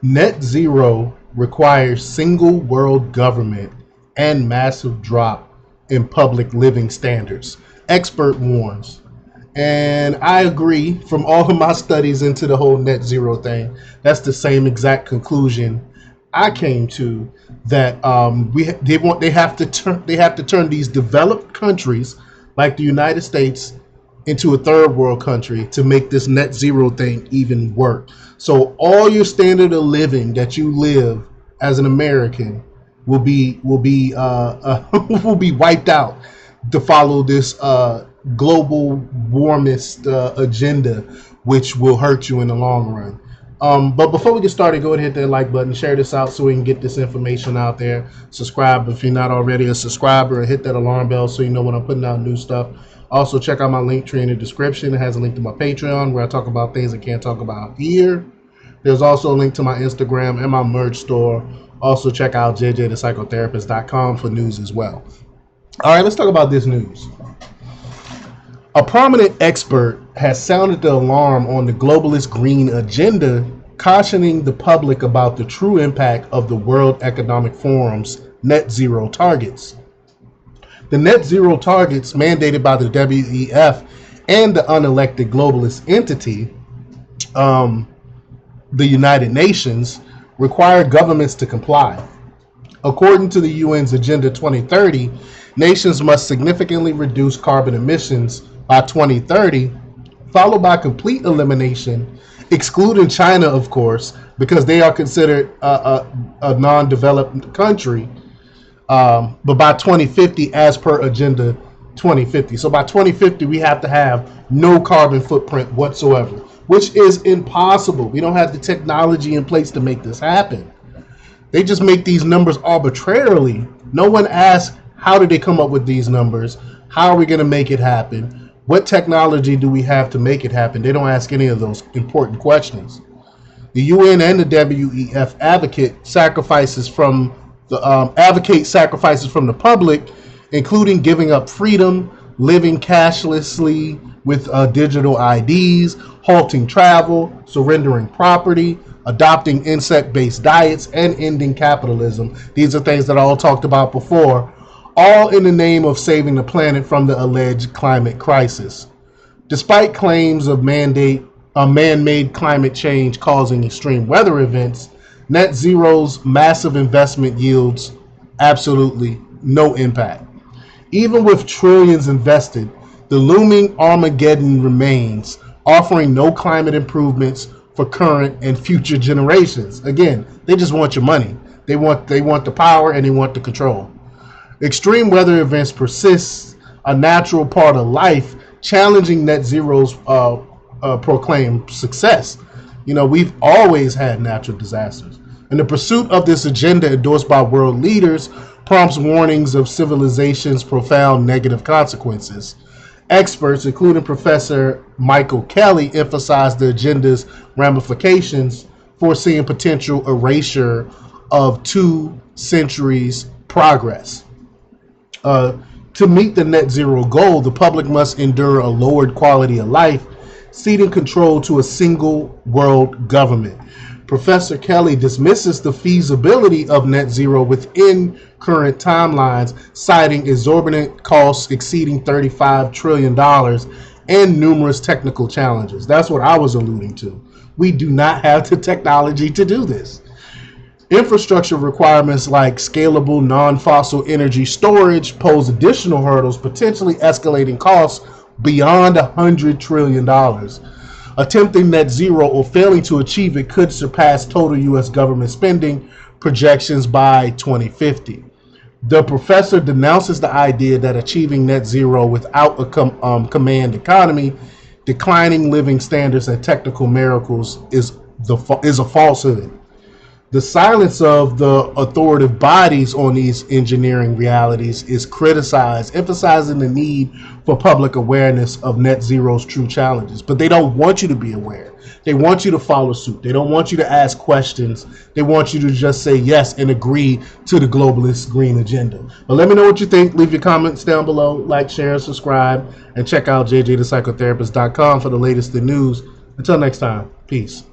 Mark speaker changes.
Speaker 1: Net zero requires single world government and massive drop in public living standards. Expert warns. And I agree from all of my studies into the whole net zero thing. That's the same exact conclusion I came to that they have to turn these developed countries like the United States into a third world country to make this net zero thing even work. So all your standard of living that you live as an American will be wiped out to follow this global warmist agenda, which will hurt you in the long run. But before we get started, go ahead and hit that like button, share this out so we can get this information out there. Subscribe if you're not already a subscriber, and hit that alarm bell so you know when I'm putting out new stuff. Also, check out my link tree in the description. It has a link to my Patreon where I talk about things I can't talk about here. There's also a link to my Instagram and my merch store. Also, check out jjthepsychotherapist.com for news as well. All right, let's talk about this news. A prominent expert has sounded the alarm on the globalist green agenda, cautioning the public about the true impact of the World Economic Forum's net zero targets. The net zero targets mandated by the WEF and the unelected globalist entity, the United Nations, require governments to comply. According to the UN's Agenda 2030, nations must significantly reduce carbon emissions by 2030, followed by complete elimination, excluding China, of course, because they are considered a non-developed country, but by 2050 as per Agenda 2050. So by 2050, we have to have no carbon footprint whatsoever, which is impossible. We don't have the technology in place to make this happen. They just make these numbers arbitrarily. No one asks, how did they come up with these numbers? How are we going to make it happen? What technology do we have to make it happen? They don't ask any of those important questions. The UN and the WEF advocate sacrifices from the public, including giving up freedom, living cashlessly with digital IDs, halting travel, surrendering property, adopting insect-based diets, and ending capitalism. These are things that I all talked about before, all in the name of saving the planet from the alleged climate crisis. Despite claims of man-made climate change causing extreme weather events, net zero's massive investment yields absolutely no impact. Even with trillions invested, the looming Armageddon remains, offering no climate improvements for current and future generations. Again, they just want your money. They want the power and they want the control. Extreme weather events persist, a natural part of life, challenging net zero's proclaimed success. You know, we've always had natural disasters. And the pursuit of this agenda endorsed by world leaders prompts warnings of civilization's profound negative consequences. Experts, including Professor Michael Kelly, emphasized the agenda's ramifications, foreseeing potential erasure of 2 centuries' progress. To meet the net zero goal, the public must endure a lowered quality of life, ceding control to a single world government. Professor Kelly dismisses the feasibility of net zero within current timelines, citing exorbitant costs exceeding $35 trillion and numerous technical challenges. That's what I was alluding to. We do not have the technology to do this. Infrastructure requirements like scalable non-fossil energy storage pose additional hurdles, potentially escalating costs beyond $100 trillion. Attempting net zero or failing to achieve it could surpass total U.S. government spending projections by 2050. The professor denounces the idea that achieving net zero without a command economy, declining living standards, and technical miracles is a falsehood. The silence of the authoritative bodies on these engineering realities is criticized, emphasizing the need for public awareness of net zero's true challenges. But they don't want you to be aware. They want you to follow suit. They don't want you to ask questions. They want you to just say yes and agree to the globalist green agenda. But let me know what you think. Leave your comments down below. Like, share, subscribe, and check out jjthepsychotherapist.com for the latest in news. Until next time, peace.